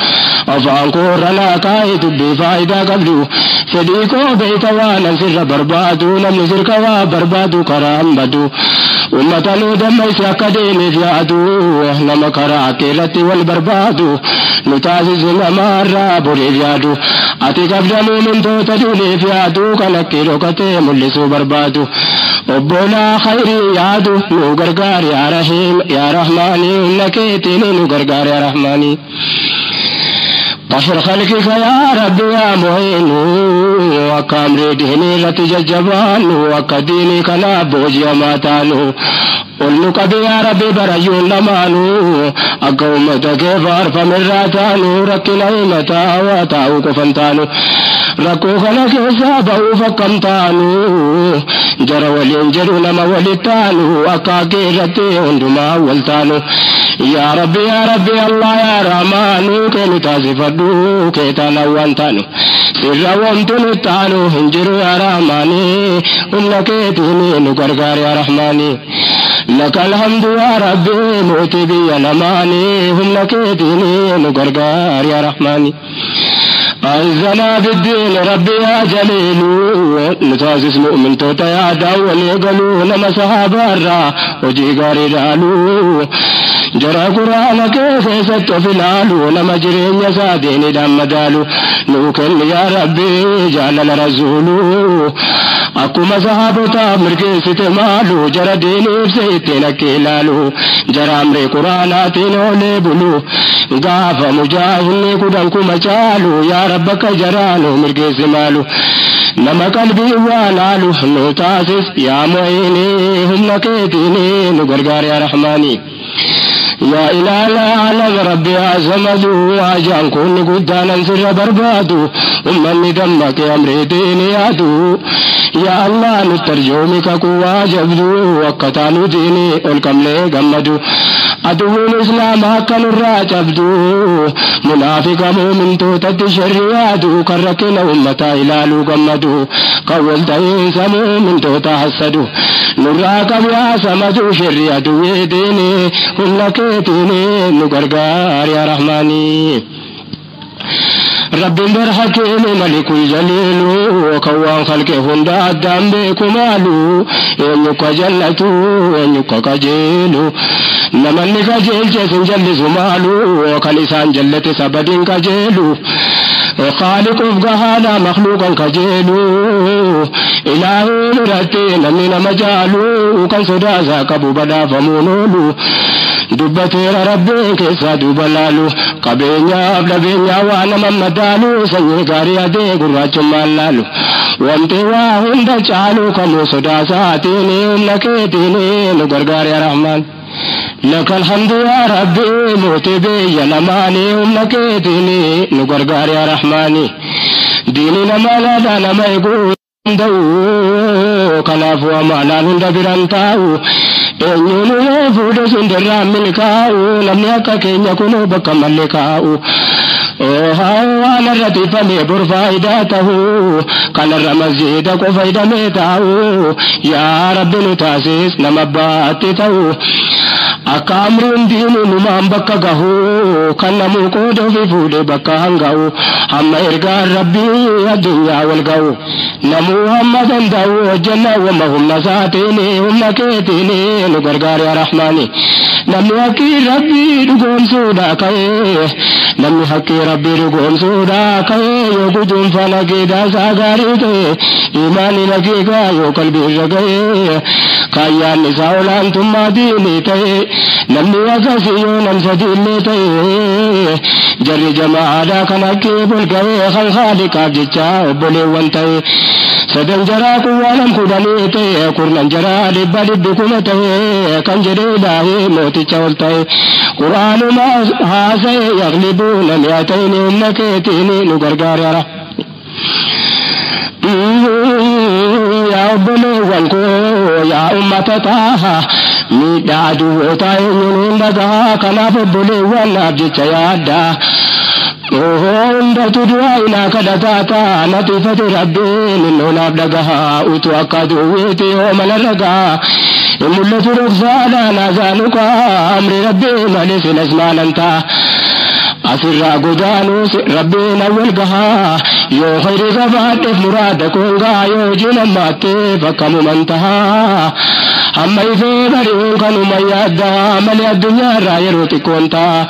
أفعن قرنا كايت بفائدة قبل فديكو بيت وانا سر بربادو نم سرك وبربادو كرام بدو أمتنا دميس أكاديمي فيادو نم كراكيرتي والبربادو نتازز نمارا بري فيادو أتي قبل من توتدوني فيادو كنكيرو كتي ملسو بربادو أبونا خيري يادو نغرغار يا رحيم يا رحماني نكيتيني نغرغار يا رحماني طهر خلقك يا رب يا معين وكامري ديني رتججبان وكديني كنا بوجي ماتانو قلنك بيا ربي بريون لمانو أقومتك فارف من راتانو ركنا متا واتاو كفنتانو ركو خلق سابو فكمتانو جر ولين جرو نما ولتانو أكاكي رتي عندما ولتانو يا ربي الله يا رحمانو كن تازفدو كيتانا وانتانو سر وانتو تانو هنجرو يا رحماني أمنكيتيني نغرغار يا رحماني لك الحمد يا ربي موتي بي لماني أمنكيتيني نغرغار يا رحماني أعزنا بالدين ربي يا جليل نتاسس مؤمن توتا يا داول يقلو نما صحابة الرا وجي غاري رالو جرى قرآن كيف ستفلالو نما جرين يسادين دم دالو نوكل يا ربي جعلنا رسولو أكما صحابتا مركي ستمالو جرى ديني بسيتين كيلالو جرى أمري قرآناتين وليبلو غافا مجاهني كدنكو مجالو يا ربك جرانو مركي سمالو نما قلبي والالو نتاسس يا معيني هم نكيتيني نغرغار يا رحماني يا إله العالم ربي عزمد وعجان كن قدانا سر بربادو أمني دمك أمري ديني يادو يا الله نترجمك قوة جبدو وقتانو ديني والكملي قمدو أدو الإسلام حقا الراجبدو منافق مؤمن توتد شريادو كركن أمتا إلالو قمدو قول دين سمو من توتا حسدو نراكب يا سمدو شريادو يديني هم كيتيني نغرغار يا رحماني رب برحكيم ملك الجليل وكوان خلقه هندا الدم بكمالو إنك جلتو إنك كجيلو نمن كجيل جسن جل زمالو وكالسان جلت سبد كجيلو خالق فقهانا مخلوقا كجيلو إلهي نرتي نمين مجالو كان صدازا كبو بدا فمونولو دبتير ربي كيسا دوبلالو قبينيا أبلبينيا وانا ممدالو سني غاري أدي قراج مالالو وانتي واهن دجالو كمو صدازاتيني أمنكيتيني نغرغار يا رحمن لك الحمد يا ربي موتي بي لماني أمنكيتيني نغرغار يا رحماني ديني نمالا دانا ما يقول دو كنافو أمانا ندبران تاو eenyuun fuudhee sundirraa milkaa'u namni akka keenya kunuu bakka malikaa'u waan irra tiifamee bor faayidaa ta'u kanarra masjiida qofa hidhamee taa'u yaa rabbi nu taasis nama baatti ta'u akka amriin diinii numaan bakka gahu kan namuu qooda ofii fuudhee bakka hanga'u hamma ergaan rabbii addunyaa wal ga'u namuu hamma danda'u hojjannaa wama humna isaatiin humna keetiin nu gargaar yaa rahmaani namni akki rabbii dhugoomsuudha ka'ee namni haqqii rabbii dhugoomsuudha ka'ee yoo guduun fana geedaasaa gaarii ta'e imaanii nageegaa yoo qalbii irra ga'e kaayyaan isaa olaantummaa diinii ta'e namni akkasii yoo nam sadiillee ta'e jarri jamaadhaa kan haqqii bulga'ee kan haaliqaaf jecha obboleewwan ta'e sadan jaraa kuwwaa nam kudhanii ta'e kurnan jaraa dhibba dhibbi kuma ta'e kan jedhee ilaahee mooticha ol ta'e quraanuma haasa'e yaglibuuna mi'atayni humna keetiin nu gargaara. yaa obboleewwan koo yaa ummata taaha miidhaa aduwwootaa eenyuun dhagaa kanaaf obboleewwan naaf jecha yaaddaa. hundatu du'aa inaa kadhataa ta'a natiifate rabbiin innoolaaf dhagahaa utuu akka duwweeti hoomana ragaa in mul'atu dhoksaadhaan azaanukaa amri rabbii malee silas maalan ta'a asirraa godaanuus rabbiin awwal gahaa yoo khayri qabaadheef muraada koongaa yoo hojiin ammaatteef akkamuman tahaa amma ifee bari'uun kanuma yaaddaa malee addunyaarraa yeroo xiqqoon ta'a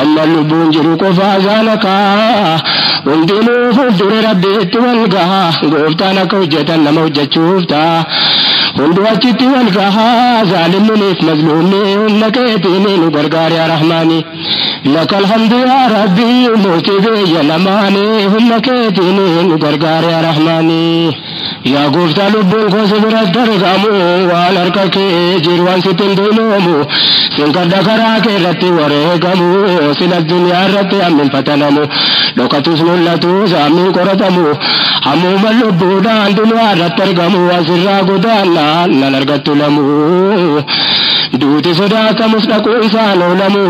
amma lubbuun jiru qofaa zaanakaa hundinuu fuuldure rabbiitti wal gahaa gooftaan akka hojjetan nama hojjechuuf ta'a hundu achitti wal gahaa zaalimniif mazluumni humna keetiin nu gargaari yaa rahmaani لك الحمد يا ربي موتي بي لماني هم كيتيني نقرقار يا رحماني يا قفت لبون كوسبر الدرقامو والاركك جيروان ستن دينومو سنكر دكراك رتي وريقامو سن الدنيا رتي أمين فتنمو لو كتسن اللتوز أمين قرطمو همو ملبودان دنيا رترقامو وسرا قدانا نلرقت لمو duuti sodaatamus dhaquu isaan oolamu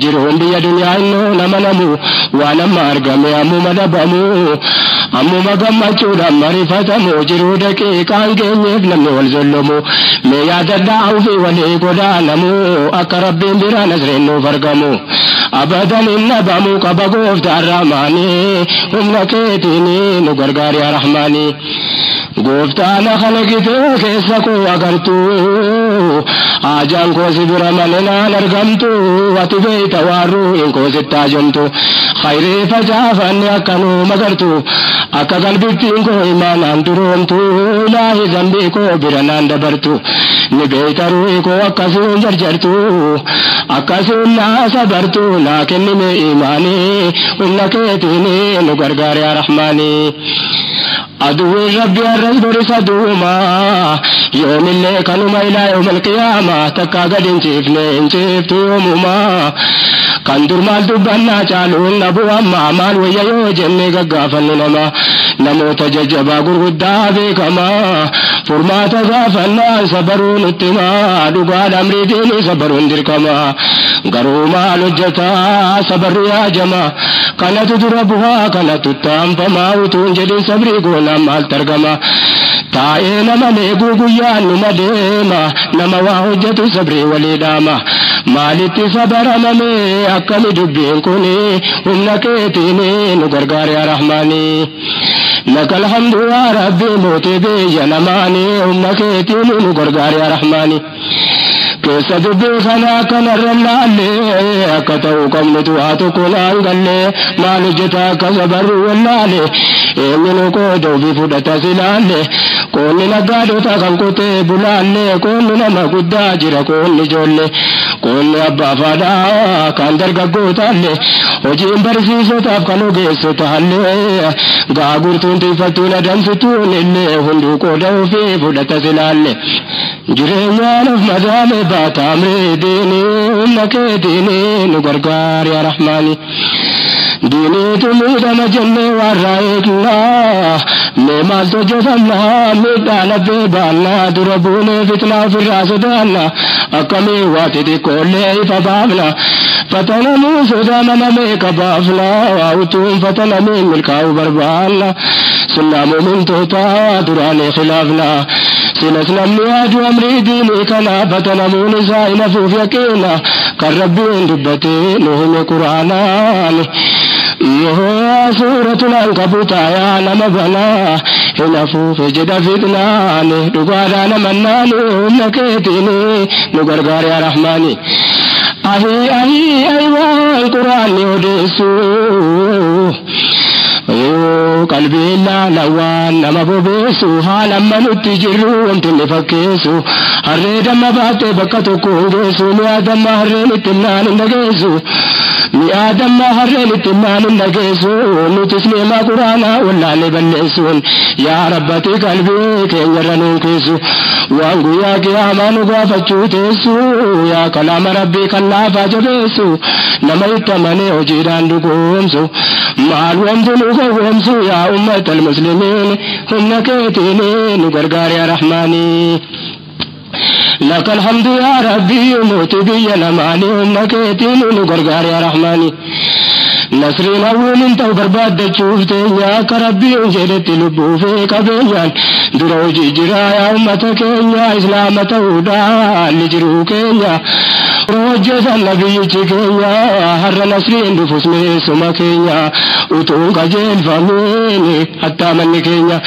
jiruun biyya duniyaa innoo nama namu waan amma argame ammuma dhabamu ammuma gammachuudhaan marifatamu jiruu daqiiqaan geenyeef namni wal zollomu mee yaadadhaa ofii walii godaanamu akka rabbiin biraan asreennuuf argamu abadan hin dhabamu qaba gooftaan rahmaanii humna keetiin nu gargaari yaa rahmaanii gooftaan khalaqitee keessa koo agartuu ajaan koo sibira malee naan argamtu ati beeyta waarruu hin koo sittaa jomtu khayrii facaafanne akka nu magartu akka qalbittiin koo imaanaan duroomtu ilaahi zambii koo bira naan dabartu ni beeyta ruuhi koo akkasiin jarjartu akkasiin naa sabartu naa kennime imaanii humna keetiin nu gargaari yaa rahmaanii aduwwiin rabbii arras borisa duuma yoomillee kanuma ilaa yoomal qiyaama takkaa gad hin ciiftu yoomuma kan dur maal dubbannaa caaluun nabu amma maal wayya yoo jenne gaggaafannu nama namoota jajjabaa gurguddaa beekamaa furmaata gaafannaan sabaruu nutti himaa dhugaadha amriitiin sabaruun dirqamaa garuu maal hojjetaa sabarri yaajamaa kanatu dura bu'aa kanatu taanfamaa utuun jedhin sabrii goonaan maaltu argama taa'ee nama meequu guyyaan numa deema nama waa hojjetu sabrii walii dhaama maalitti sabaramamee akkami dubbiin kuni humna keetiin nu gargaari yaa rahmaanii لك الحمد يا ربي موتي بي نماني humna keetiin nu gargaari yaa rahmaanii keessa dubbii kanaa kanarran laallee akka ta'uu qabnutu haa tokko naan gallee maal hojjeta akka sabarru wallaalee eenyuun qooda ofii fudhata silaallee qoonni naggaadota kan qotee bulaallee qoonni nama guddaa jira qoonni ijoollee qoonni abbaa faadhaa kan dargaggootaallee hojiin barsiisotaaf kan ogeessotaallee gaagurtuun xiiffattuun adamsituun illee hunduu qooda ofii fudhata silaallee jireenyaan of madaame baata amree diinii humna keetiin nu gargaari yaa rahmaanii diiniitu miidhama jennee warraa eegnaa mee maaltu hojjetamnaa miidhaa labbee baannaa dura buunee fitnaa ofirraa sodaannaa akkamii waa xixiqqoollee ifa baafna fatanamuu sodaa mana meeqa baafna waa utuun fatanamiin milkaa'uu barbaanna sunnaa mu'mintootaa duraanii khilaafna silas namni yaadu amrii diinii kana fatanamuun isaa hin hafuuf yaqiina kan rabbiin dubbatee nu hime quraanaan suuratul ankabuutaa yaa nama banaa hin hafuuf jedha fitnaan dhugaadhaan amannaan humna keetiin nu gargaari yaa rahmaanii أهي والقرآن يودسو قلبي لا لوان نما بوبسو حالا ما نتجرو انت نفكسو هريد ما باتي بكتو كونجسو ميادم ما هرين اتنان نجسو ميادم ما هرين اتنان نجسو نتسمي ما قرانا ولا نبلسون يا ربتي قلبي كين يرنون كيسو وانغو يا قياما نغافتشو تيسو يا كلام ربي كلا فاجبسو نما يتمني وجيران دقومسو معلوم دلوغومسو يا أمة المسلمين هم كيتينين غرغار يا رحماني لك الحمد يا ربي موت بي نماني هم كيتينين غرغار يا رحماني نصرين أول انت برباد شوفتين يا كربي انجلت لبو في كبيان دروجي جرا يا أمة كينيا إسلامة ودا لجرو كينيا روجة النبي كينيا هر نصرين دفوس من سما كينيا وتون كجيل فاميني حتى من كينيا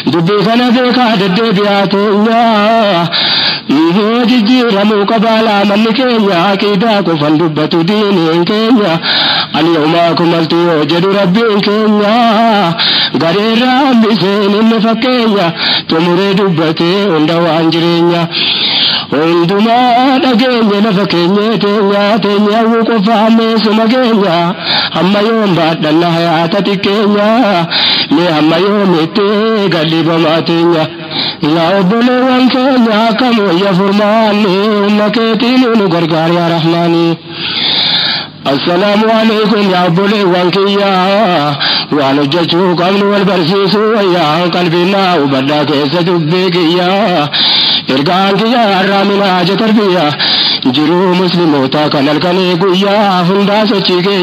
دبي خنا بيكا ددي بياتينيا جيجيرا مقبالا من كينيا كيدا كفن دبتو ديني كينيا اليوم أكملت وجد ربي كينيا غريرا بسين النفكينيا تمري دبتي وندوان جرينيا وندما دقينيا نفكينيا تينيا وقفامي سمكينيا أما يوم بعد النهاية تكينيا لي أما يوم إتي قلب ماتينيا يا أبولي وانكينيا كم يفرماني ومكيتين نغرغار يا رحماني السلام عليكم يا أبولي وانكيا ونججو قبل والبرسيسو يا قلبنا وبدا كيس دبيكيا إرقانك يا رامنا جتربيا جرو مسلموتا كنالكني قويا هندا سچيكيا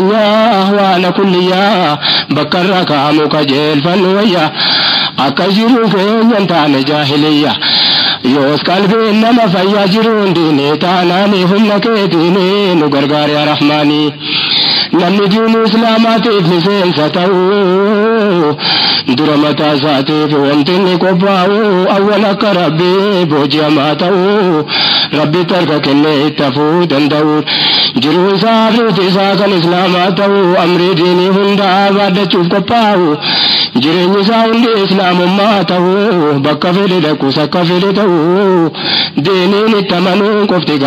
وانا كليا بكر كاموكا جيل فنويا أكجرو كينيا تانا جاهليا يوس قلبي إنما فيا جرون ديني تاناني هم كيتيني نغرغار يا رحماني نمني دين إسلامات ابن سينساتو درمتا ساتي فوانتني قباو أولك ربي بوجي ماتو ربي تركك إني اتفو دندور جرو سافر تساكن إسلاماتو أمري ديني هندا بعد تشوف قباو جريني ساوندي إسلام ماتو بكا فيدي دكو سكا فيدي تو ديني نتمنو كفتي